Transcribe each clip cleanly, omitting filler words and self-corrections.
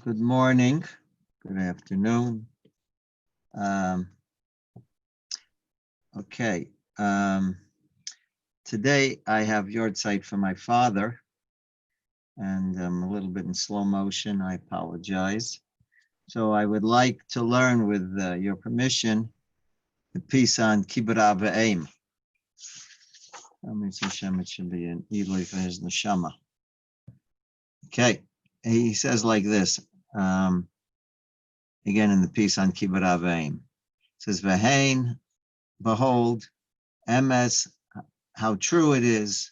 Good morning, good afternoon. Okay, today I have Yoetz for my father, and I'm a little bit in slow motion. I apologize. So I would like to learn, with your permission, the piece on Kibbut Av V'Eim. It should be an Eloi for his neshama. Okay, he says like this. Again, in the piece on Kibbut Av V'Eim, it says, "V'Hein, behold, emes, how true it is,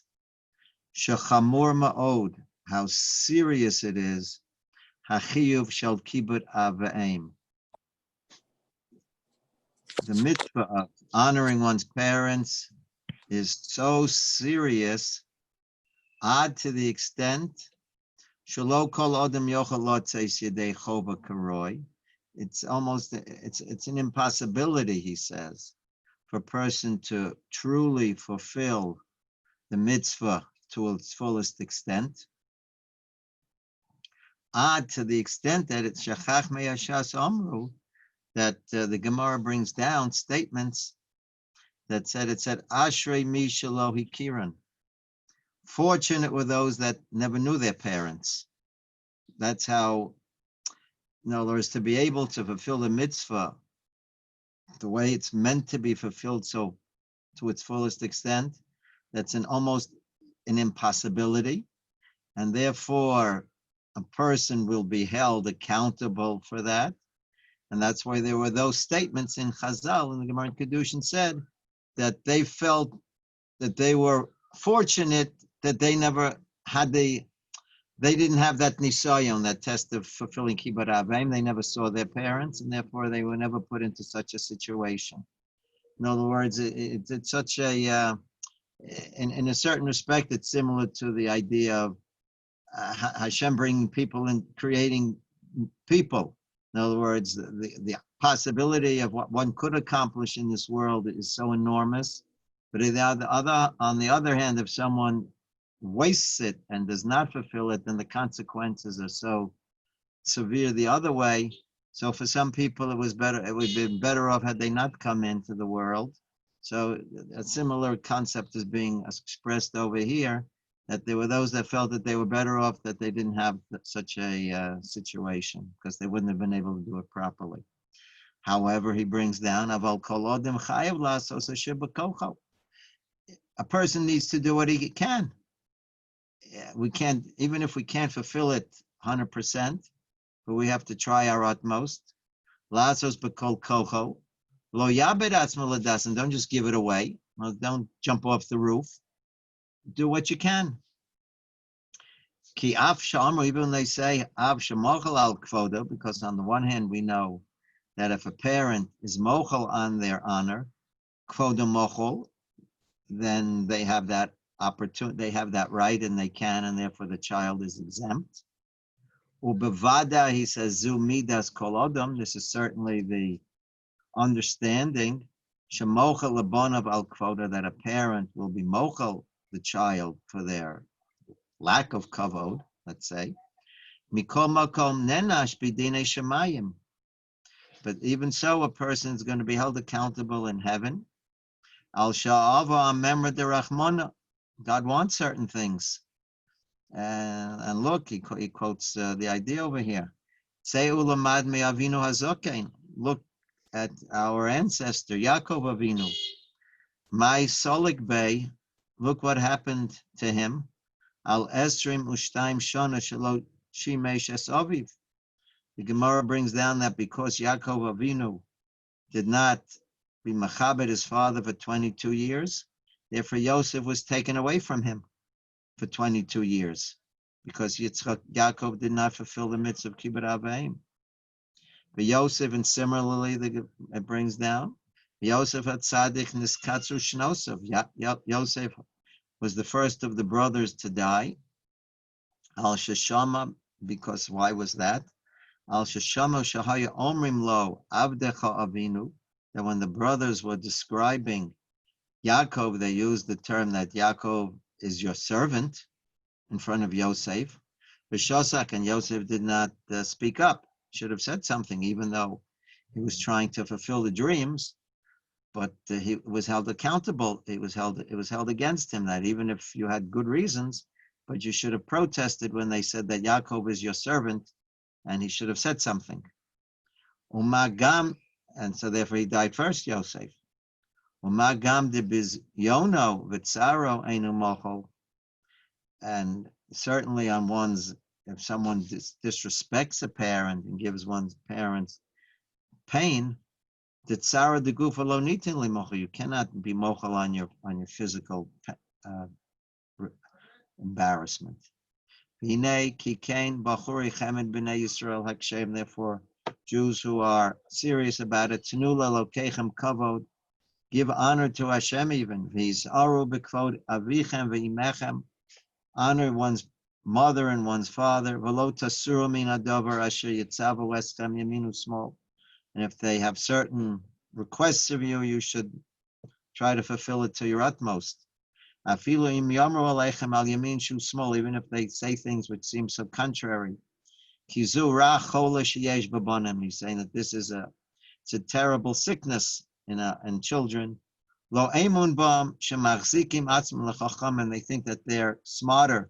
shechamur ma'od, how serious it is, hachiyuv shel Kibbut Av V'Eim, the mitzvah of honoring one's parents is so serious, odd to the extent, shelo kol odem yochel lotzeis yedei chova karoi." It's an impossibility, he says, for a person to truly fulfill the mitzvah to its fullest extent. Odd to the extent that it's shachach meyashas omru, that the Gemara brings down statements that said, Ashrei mi shelo hikiran. Fortunate were those that never knew their parents. That's how, in other words, to be able to fulfill the mitzvah the way it's meant to be fulfilled, so to its fullest extent, that's almost an impossibility, and therefore a person will be held accountable for that. And that's why there were those statements in Chazal, and the Gemara in Kedushin said that they felt that they were fortunate that they never had they didn't have that nisayon, that test of fulfilling Kibbut Av V'Eim. They never saw their parents, and therefore they were never put into such a situation. In other words, it's such a, in a certain respect, it's similar to the idea of Hashem bringing people and creating people. In other words, the possibility of what one could accomplish in this world is so enormous. But on the other hand, if someone wastes it and does not fulfill it, then the consequences are so severe the other way. So for some people, it would have been better off had they not come into the world. So a similar concept is being expressed over here, that there were those that felt that they were better off that they didn't have such a situation, because they wouldn't have been able to do it properly. However, he brings down, Aval kol odem chayav la'asos asher b'kocho. A person needs to do what he can. We can't, even if we can't fulfill it 100%, but we have to try our utmost. La'asos b'kol kocho, lo yabed atzmo l'dasan. Don't just give it away. Don't jump off the roof. Do what you can. Ki af sha'amru, even when they say av shemochel al kvoda, because on the one hand we know that if a parent is mochel on their honor, kvoda mochel, then they have that opportunity, they have that right, and they can, and therefore the child is exempt. Ubevada, he says, zu midas kol odom. This is certainly the understanding, shemochel lebonav al kvoda, that a parent will be mochel the child for their lack of kavod, let's say. Mikol makom nenash b'dinei shemayim. But even so, a person is going to be held accountable in heaven. Al sha'ava amemra derachmona. God wants certain things. And look, he quotes the idea over here. Say ulamad me avinu hazokein. Look at our ancestor, Yaakov Avinu. My solik bey. Look what happened to him. Al esrim ushtaim shana shelo shimesh es aviv. The Gemara brings down that because Yaakov Avinu did not be machabed his father for 22 years. Therefore, Yosef was taken away from him for 22 years because Yaakov did not fulfill the mitzvah of kibbud av v'em. But Yosef, and similarly, it brings down, Yosef had tzaddik niskatzu shnosov. Yosef was the first of the brothers to die. Al sheshama, because why was that? Al sheshama shahaya omrim lo avdecha avinu, that when the brothers were describing Yaakov, they used the term that Yaakov is your servant in front of Yosef. V'shosak, and Yosef did not speak up. Should have said something, even though he was trying to fulfill the dreams, but he was held accountable. It was held against him that even if you had good reasons, but you should have protested when they said that Yaakov is your servant, and he should have said something. Umagam, and so therefore he died first, Yosef. Umagam de bizyono v'tzaro einu mochol, and certainly on one's, if someone disrespects a parent and gives one's parents pain, the tzara de gufa lo nitin li mochel, you cannot be mochel on your physical embarrassment. Hinei kikein bachuri chemed b'nei Yisrael hakshem. Therefore, Jews who are serious about it, tenula lokechem kavod, give honor to Hashem even. V'yisaru b'kvod avichem v'imechem, honor one's mother and one's father. V'lo tasuru min hadavar asher yitzavu eschem yaminu small. And if they have certain requests of you, you should try to fulfill it to your utmost. Afilu im yamru aleichem al yamin shu small, even if they say things which seem so contrary. Kizu ra chola sheyesh babonim. He's saying that this is it's a terrible sickness in children. Lo emun bam shemachzikim atzm lechacham, and they think that they're smarter.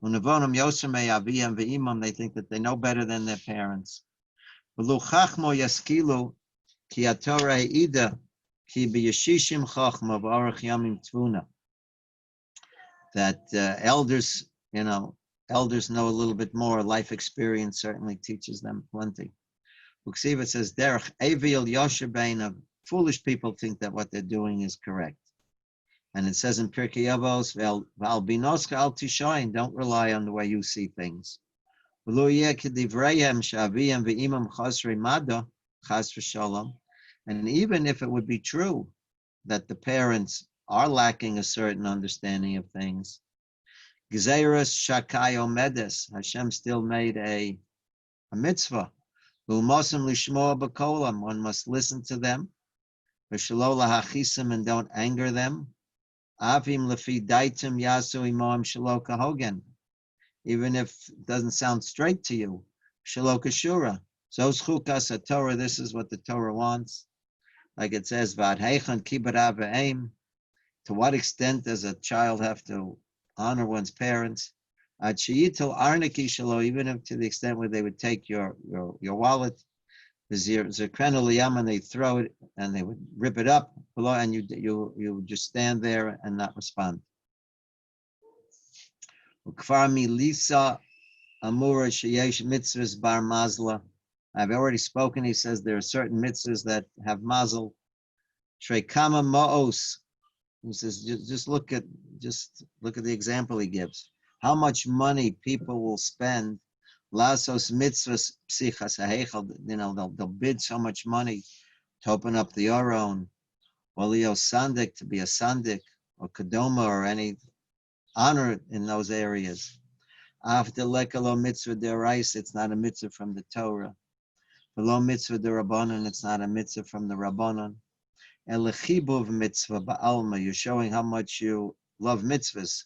Unavonim yosemei aviyam ve'imam, they think that they know better than their parents. V'lu chachmo yaskilu ki atorah ida ki b'yeshishim chachma v'arach yamim tvuna. That elders know a little bit more. Life experience certainly teaches them plenty. Uksiva says, derech evil yoshebein, foolish people think that what they're doing is correct. And it says in Pirkei Avos, Val binoska al tishayin, don't rely on the way you see things. And even if it would be true that the parents are lacking a certain understanding of things, Gzeiras Shakai Omedes, Hashem still made a mitzvah. One must listen to them. And don't anger them. Even if it doesn't sound straight to you. Shaloka Shura. Zos chukas Torah, this is what the Torah wants. Like it says, V'adheichan kibbud av v'em. To what extent does a child have to honor one's parents? Ad sheyitel arniki shalo, even if to the extent where they would take your wallet. Zekrenu liyam, and they throw it and they would rip it up, and you would just stand there and not respond. Ukfar milisa amura sheyesh mitzvahs bar mazla. I've already spoken. He says there are certain mitzvahs that have mazel. Shreikama ma'os. He says just look at the example he gives. How much money people will spend. Lasos mitzvahs psichas ha'heichel. They'll bid so much money to open up the Aron. Walio sandik, to be a sandik, or kadoma, or any honor in those areas. After lekalo mitzvah derais, it's not a mitzvah from the Torah. Below mitzvah derabbanon, it's not a mitzvah from the Rabbanon. Elechibuv mitzvah ba'alma, you're showing how much you love mitzvahs.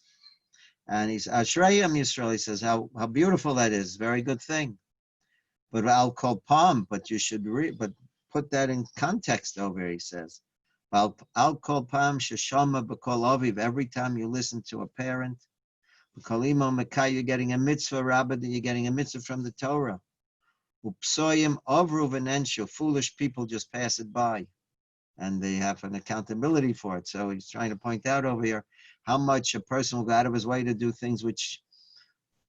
And he's Ashrayim Yisrael, he says how beautiful that is, very good thing. But I'll call palm, but you should but put that in context over here, he says. I'll call palm sheshama b'kol aviv, every time you listen to a parent. B'kol imo mekai, you're getting a mitzvah, Rabbi, you're getting a mitzvah from the Torah. Upsoyim avru v'nenshu, foolish people just pass it by. And they have an accountability for it. So he's trying to point out over here how much a person will go out of his way to do things which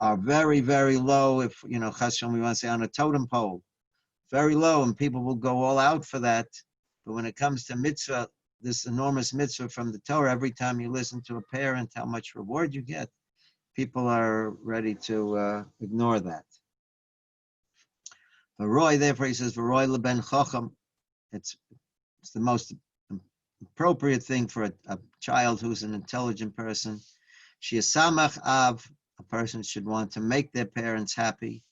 are very, very low. If, Chashem, we want to say on a totem pole, very low, and people will go all out for that. But when it comes to mitzvah, this enormous mitzvah from the Torah, every time you listen to a parent, how much reward you get, people are ready to ignore that. V'roi, therefore, he says, V'roi leben chacham. It's the most appropriate thing for a child who's an intelligent person. Shiasamach av, a person should want to make their parents happy.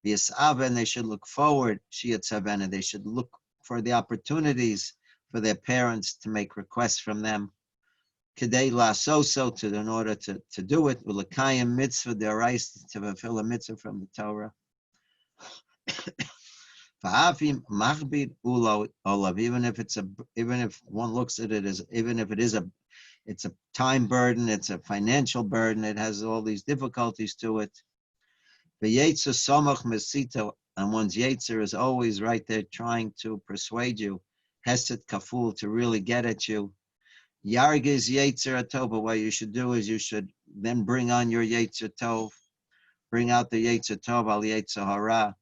V'yasaven, they should look forward. Shiatzavena, they should look for the opportunities for their parents to make requests from them. Kedei la'asoso, in order to do it. Ulakayim mitzvah de'orais, to fulfill a mitzvah from the Torah. Even if one looks at it as, even if it's a time burden, it's a financial burden, it has all these difficulties to it. The Yoetz somach mesito, and one's Yetzer is always right there trying to persuade you, Hesed kaful, to really get at you. Yargiz Yetzer atov, but what you should do is you should then bring on your Yetzer tov, bring out the Yetzer tov al Yetzer hara.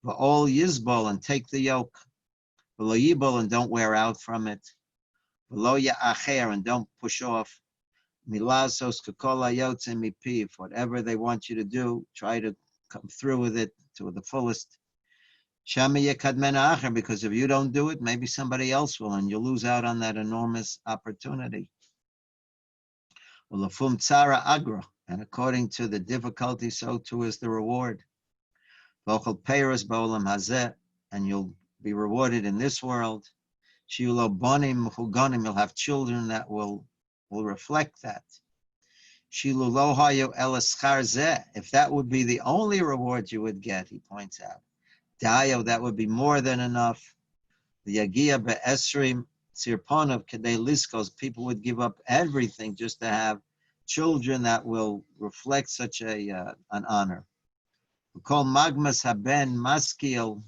All yizbol, and take the yoke. V'lo yibol, and don't wear out from it. V'lo ya'acher, and don't push off. Milazos kekol hayotze mipiv, whatever they want you to do, try to come through with it to the fullest. Shama yekadmen acher, because if you don't do it, maybe somebody else will, and you'll lose out on that enormous opportunity. Ulafum tzara agra, and according to the difficulty, so too is the reward. And you'll be rewarded in this world. You'll have children that will reflect that. If that would be the only reward you would get, he points out, that would be more than enough. The Yagia be'esrim tzirponov kedei liskos, people would give up everything just to have children that will reflect such an honor. We call magmas haben maskil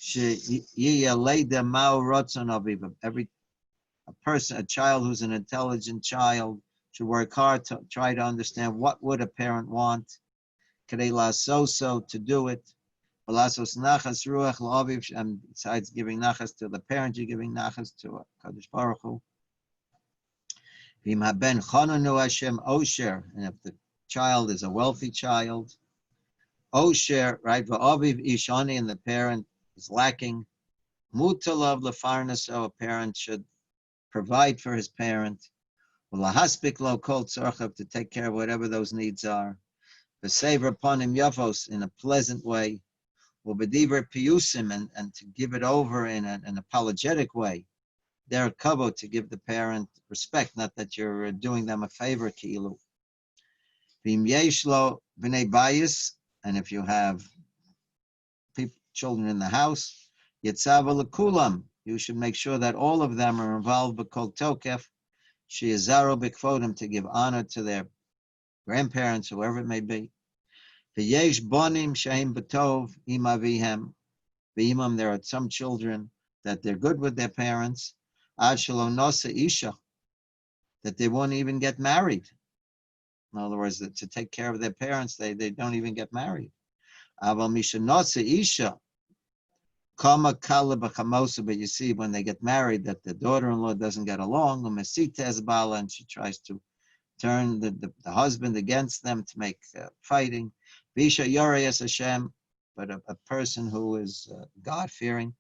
sheyiyaleda ma'u rotzon aviv. A child who's an intelligent child should work hard to try to understand what would a parent want. Kedei la'asoso, to do it. V'lasos nachas ruach la'aviv, and besides giving nachas to the parent, you're giving nachas to Kadosh Baruch Hu. V'im haben chononu Hashem osher, and if the child is a wealthy child, Osher, right? V'aviv ishani, and the parent is lacking. Mutalav lefarnas, so a parent should provide for his parent. V'lahaspik lo kol tzorchav, to take care of whatever those needs are. V'sever upon him yavos, in a pleasant way. V'bediver piyusim, and to give it over in an apologetic way. There kavod, to give the parent respect, not that you're doing them a favor, ki'ilu. V'im yesh lo b'nei bayis, and if you have children in the house, Yetzava lekulam, you should make sure that all of them are involved b'kol tokef, she'ezaro b'kvodim, to give honor to their grandparents, whoever it may be. V'yesh bonim she'im b'tov im avihem, v'imam, there are some children that they're good with their parents, ad shelo nosa isha, that they won't even get married. In other words, that to take care of their parents, they don't even get married. Aval mishanotza isha, kama kala b'chamosa, but you see when they get married that the daughter-in-law doesn't get along, umesita bala, and she tries to turn the husband against them to make fighting. Visha yoreyas Hashem, but a person who is God-fearing,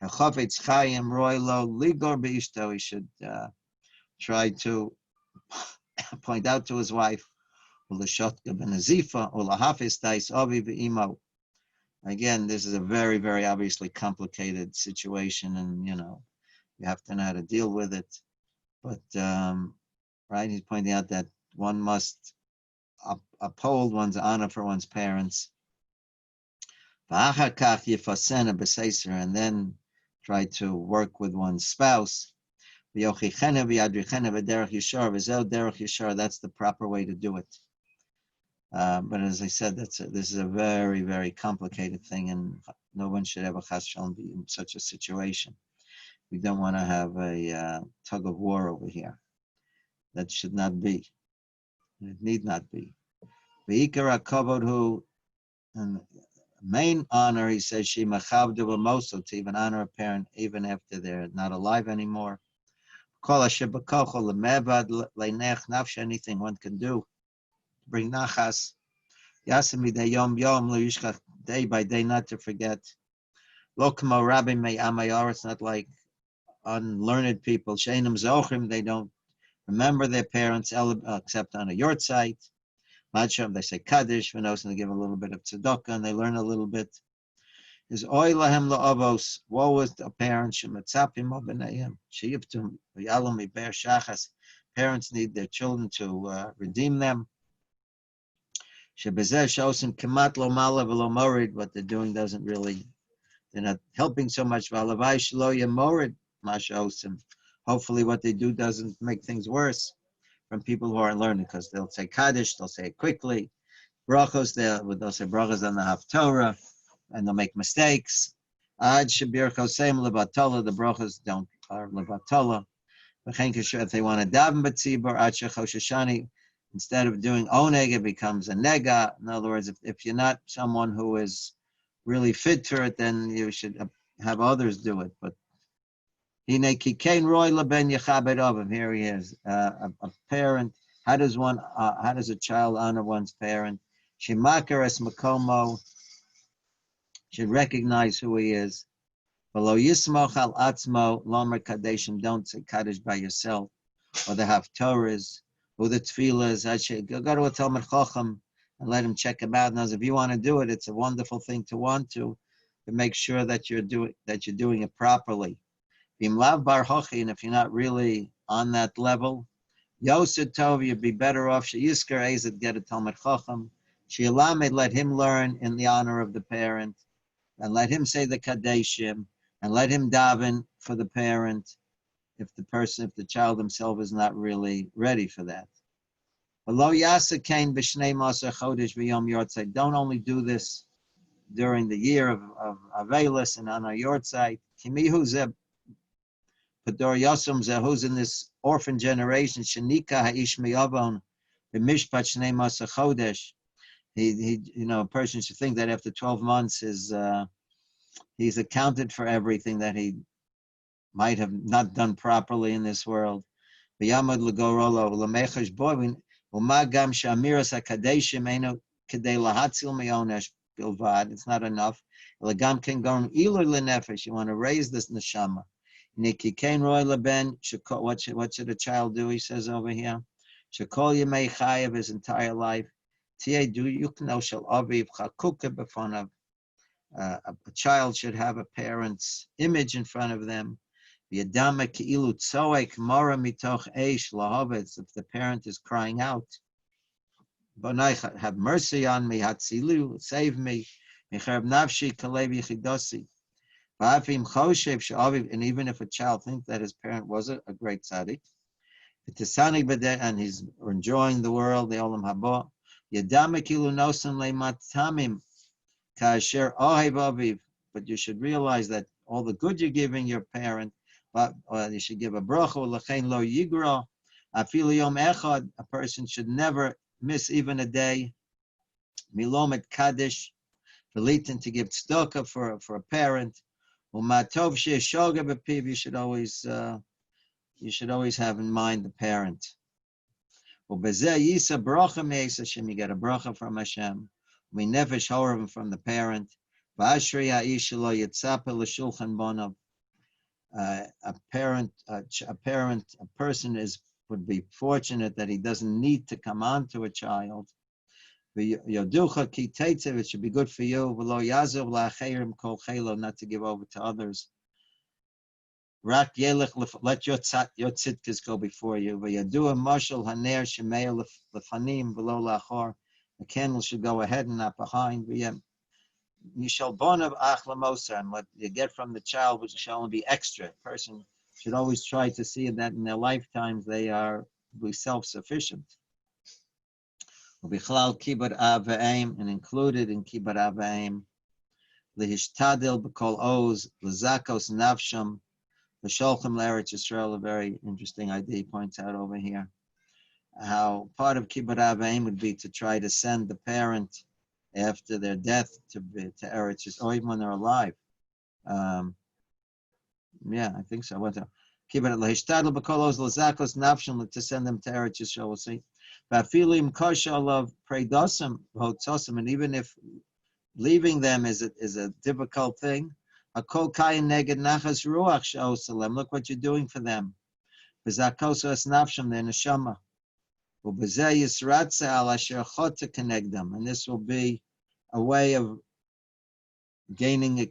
hechofetz chayim roilo ligor beishto, he should try to point out to his wife, again, this is a very, very obviously complicated situation, and you have to know how to deal with it. But right, he's pointing out that one must uphold one's honor for one's parents, and then try to work with one's spouse. That's the proper way to do it. But as I said, this is a very, very complicated thing, and no one should ever chas shalom be in such a situation. We don't want to have a tug of war over here. That should not be. It need not be. V'ikar hakavod hu, and main honor, he says, she machavdu v'moso, to even honor a parent even after they're not alive anymore. Kol asher b'kocho lemevad leinech nafsha, anything one can do to bring nachas. Yasemi de yom yom lo yishkach, day by day not to forget. Lo k'mo Rabbi may amayor, it's not like unlearned people. Sheinim zochrim, they don't remember their parents except on a Yoetz site. Macham, they say Kaddish, Venos, and they give a little bit of tzedakah, and they learn a little bit. Is oy lahem la'avos, woe is the parents, shematzapim obenayim, sheyivtum, v'yalom iber shachas. Parents need their children to redeem them. Shebezeh shosim kemat lo mala v'lo morid, what they're doing doesn't really, they're not helping so much. V'alavai shlo yemorid mashosim. Hopefully what they do doesn't make things worse from people who aren't learning, because they'll say Kaddish, they'll say it quickly. Brachos, they'll say brachos on the Haftorah, and they'll make mistakes. Ad shabir kosem levatola, the brachos are levatola. If they want to daven b'tzibur, ad shechoshashani, instead of doing oneg, it becomes a nega. In other words, if you're not someone who is really fit for it, then you should have others do it. But here he is, a parent. How does a child honor one's parent? Shemakar es makomo, should recognize who he is. V'lo yismoch al atzmo, lomer kadeshim, don't say kaddish by yourself, or the haftorahs, or the tefillahs. Go to a Talmud Chacham and let him check him out. Now, if you want to do it, it's a wonderful thing to want to make sure that you're doing it properly. Bim lav bar hochi, and if you're not really on that level, Yosef Tov, you'd be better off. Sheyisker Ezet, get a Talmud Chacham. Sheilamed, let him learn in the honor of the parent, and let him say the Kadeshim, and let him daven for the parent if the child himself is not really ready for that. Don't only do this during the year of Avelis and on our Yortzeit. Pador Yosum who's in this orphan generation, Shanika Ha'ish Miyavon, the Mishpat Shnei Masa Chodesh. A person should think that after 12 months he's accounted for everything that he might have not done properly in this world. V'yamad l'gorolo l'mechash boy u'magam shamiras hakadeshim eno kedei lahatzil meyonesh bilvad. It's not enough. L'gam ken gorim ilur l'nefesh. You want to raise this neshama. Niki kain roy leben. What should a child do? He says over here. Shekol yemei chayav his entire life. Tiye du yukno shel aviv chakuka b'fonav. A child should have a parent's image in front of them. If the parent is crying out, have mercy on me, save me. And even if a child thinks that his parent was a great tzaddik, and he's enjoying the world, the olam haba, but you should realize that all the good you're giving your parent, you should give a bracha, l'chein lo yigra, afilu yom echad, a person should never miss even a day, milom et kaddish, v'litin, to give tzedakah for a parent, u'matov she'eshoga b'piv, you should always have in mind the parent. U'bezeh yisa bracha me'es Hashem, you get a bracha from Hashem, u'minefesh horavim, from the parent, v'ashrei ha'ish lo yitzapeh l'shulchan bonav. A person would be fortunate that he doesn't need to come on to a child. It should be good for you, not to give over to others. Let your tzidkas go before you. The candle should go ahead and not behind. And what you get from the child, which shall only be extra. A person should always try to see that in their lifetimes they are self-sufficient. And included in kibbud av v'aim, lehishtadil b'kol oz, lezakos nafsham, l'sholchem l'eretz Yisrael. A very interesting idea he points out over here. How part of kibbud av v'aim would be to try to send the parent after their death to Eretz Yisrael, or even when they're alive. Yeah, I think so. What keep it lehishtadl b'kolos l'zakos nafshim to send them to Eretz Yisrael. We'll see. V'afilim kosher of preidosim v'hotzosim, and even if leaving them is a difficult thing, hakol kayin neged nachas ruach she'osalem. Look what you're doing for them. V'zakos es nafshim, their neshama. U'b'zeh yisratze al asher chot to connect them, and this will be a way of gaining a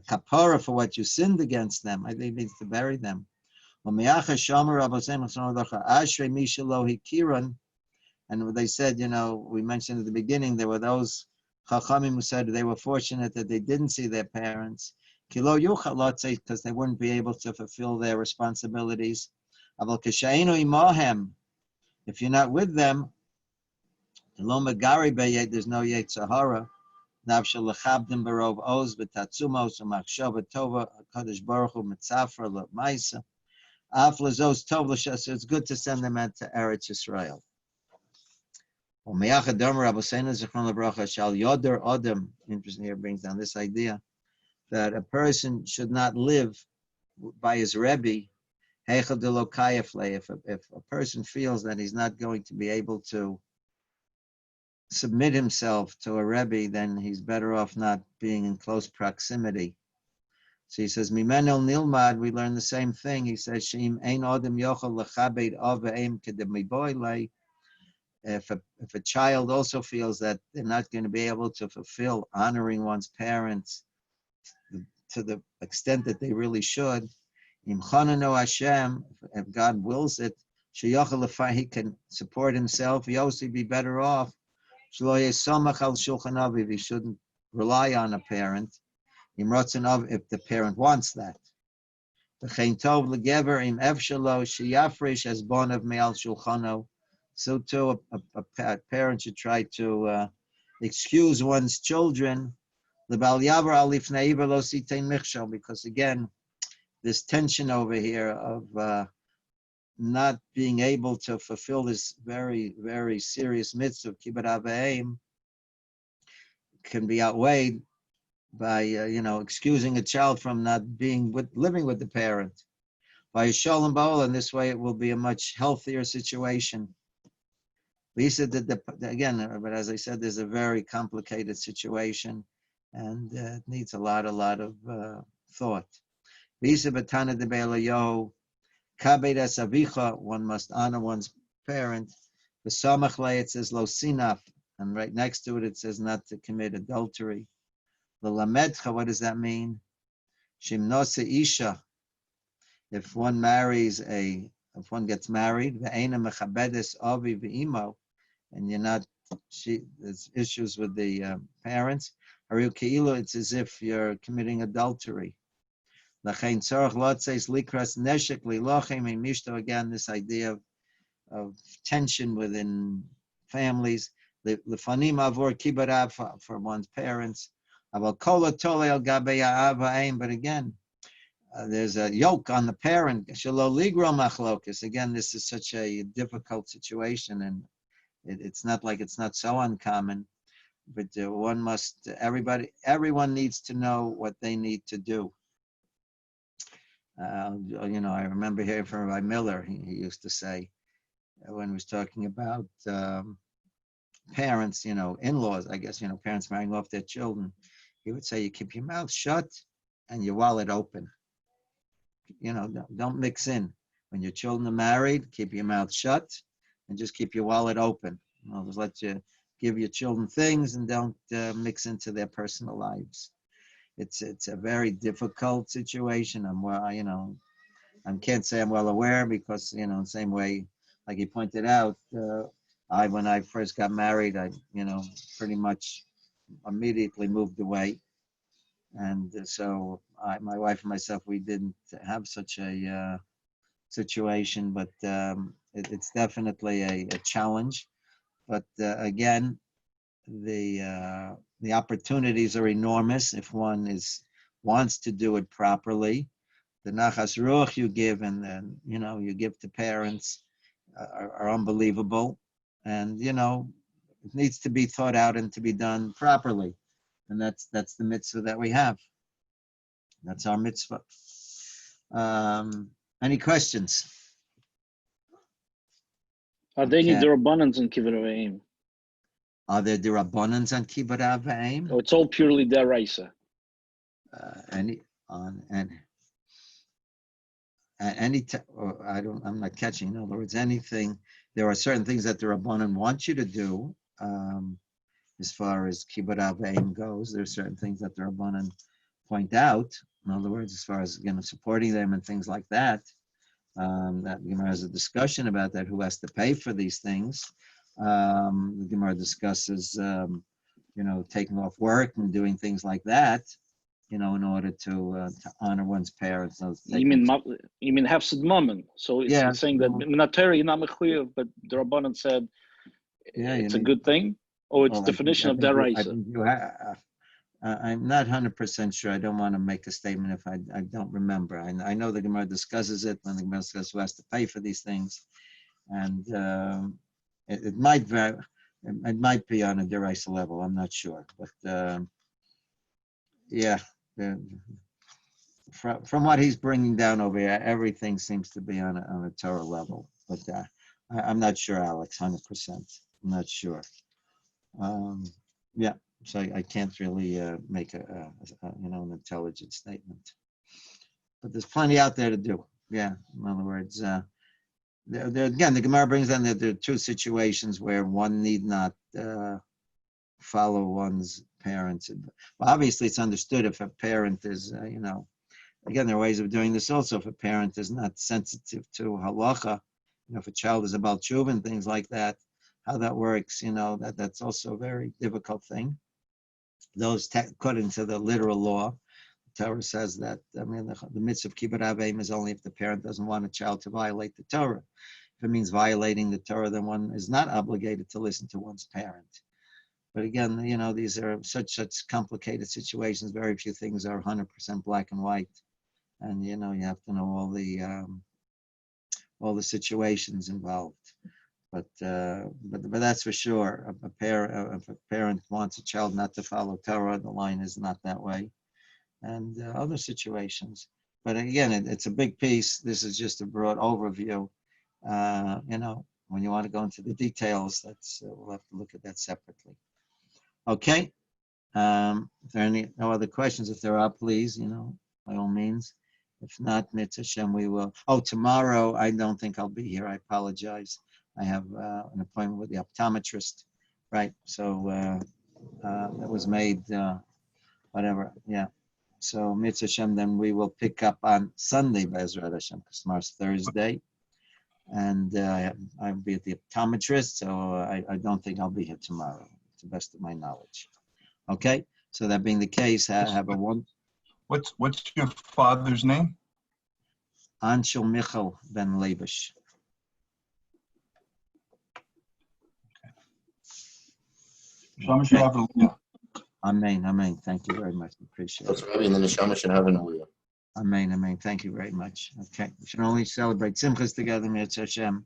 kapara for what you sinned against them. I think it means to bury them. And they said, we mentioned at the beginning, there were those Chachamim who said they were fortunate that they didn't see their parents, because they wouldn't be able to fulfill their responsibilities. If you're not with them, there's no Yetz Hara. Navshal lechabdim barov oz v'tatzumos u'machshava tova Hakadosh Baruch Hu mitzafra le'maisa af lezos tov l'shas. It's good to send them out to Eretz Yisrael. U'meyachad domer Rabbi Zichron lebracha shal yoder adam. Interesting, here brings down this idea that a person should not live by his Rebbe. Heichad delo kayafle. If a person feels that he's not going to be able to submit himself to a Rebbe, then he's better off not being in close proximity. So he says, Mimeno nilmad, we learn the same thing. He says, Sheim ein odem yochel lechabed av ve'em kedemiboyle. If a child also feels that they're not going to be able to fulfill honoring one's parents to the extent that they really should, Im chananu Hashem, if God wills it, sheyochel lefai, he can support himself. He also be better off. He shouldn't rely on a parent if the parent wants that. So too, a parent should try to excuse one's children, because again, this tension over here of not being able to fulfill this very, very serious mitzvah of kibbut avayim can be outweighed by, excusing a child from not living with the parent. By shalom ba'ol, and this way it will be a much healthier situation. We said that again, but as I said, there's a very complicated situation, and it needs a lot of thought. We said, Batana de Belayo. One must honor one's parent. The Samachle, it says lo sinaf, and right next to it says not to commit adultery. The lamedcha, what does that mean? Shimnose isha. If one gets married, ve'ena mechabedes avi ve'imo, and there's issues with the parents. Haru keilu, it's as if you're committing adultery. Again, this idea of tension within families. For one's parents. But again, there's a yoke on the parent. Again, this is such a difficult situation, and it's not like it's not so uncommon. But everyone needs to know what they need to do. I remember hearing from Rabbi Miller, he used to say, when he was talking about parents, in-laws, I guess, parents marrying off their children, he would say, you keep your mouth shut and your wallet open. Don't mix in. When your children are married, keep your mouth shut and just keep your wallet open. Just let you give your children things and don't mix into their personal lives. It's a very difficult situation. I can't say I'm well aware because, the same way, like he pointed out, when I first got married, I, pretty much immediately moved away. And so my wife and myself, we didn't have such a situation, but it's definitely a challenge. But again, the opportunities are enormous if one wants to do it properly. The nachas ruach you give and then you give to parents are unbelievable. And it needs to be thought out and to be done properly. And that's the mitzvah that we have. That's our mitzvah. Any questions? Are there any derabbanans in kibbut avayim? Are there derabbanans on kibbut avayim? Oh, it's all purely deraisa. I'm not catching. In other words, anything. There are certain things that the Rabbanan want you to do. As far as kibbut avayim goes, there are certain things that the Rabbanan point out. In other words, as far as supporting them and things like that. That Gemara has a discussion about that. Who has to pay for these things? The Gemara discusses, taking off work and doing things like that. In order to honor one's parents. You mean Hafsid Mammon? So it's saying that Minateri you're not mechuyev, but the Rabbanan said it's a good thing, or it's definition of deraisa. I'm not 100% sure. I don't want to make a statement if I don't remember. I know the Gemara discusses it when the Gemara discusses who has to pay for these things, and it might vary. It might be on a deraisa level. I'm not sure, but from what he's bringing down over here, everything seems to be on a Torah level. But I'm not sure, Alex, 100%. I'm not sure. So I can't really make an intelligent statement. But there's plenty out there to do. Yeah, in other words, again, the Gemara brings down that there are two situations where one need not follow one's parents. Well, obviously, it's understood if a parent is, again, there are ways of doing this also. If a parent is not sensitive to halacha, if a child is about tshuva and things like that, how that works, that's also a very difficult thing. Those according to the literal law, the Torah says that, the mitzvah of kibbut avayim is only if the parent doesn't want a child to violate the Torah. If it means violating the Torah, then one is not obligated to listen to one's parent. But again, these are such complicated situations. Very few things are 100% black and white, and you have to know all the situations involved. But that's for sure. If a parent wants a child not to follow Torah, the line is not that way, and other situations. But again, it's a big piece. This is just a broad overview. When you want to go into the details, we'll have to look at that separately. Okay. If there are no other questions, if there are, please, by all means. If not, Mitzvah Hashem, we will. Oh, tomorrow, I don't think I'll be here. I apologize. I have an appointment with the optometrist, right? So that was made, whatever, yeah. So Mitzvah Hashem, then we will pick up on Sunday, Be'ezrat Hashem, because tomorrow's Thursday. And I'll be at the optometrist, so I don't think I'll be here tomorrow, to the best of my knowledge. Okay, so that being the case, have a one. What's your father's name? Anshel Michal ben Leibish. Okay. Amen, amen. Thank you very much. Appreciate it. That's Rabbi, and then the Neshama should have an aliyah. Amen, amen. Thank you very much. Okay, we should only celebrate Simchas together, Mitzvah Hashem.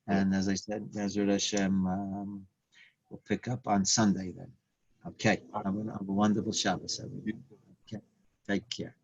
And as I said, Be'ezrat Hashem, we'll pick up on Sunday then. Okay, have a wonderful Shabbos, everyone. Okay, take care.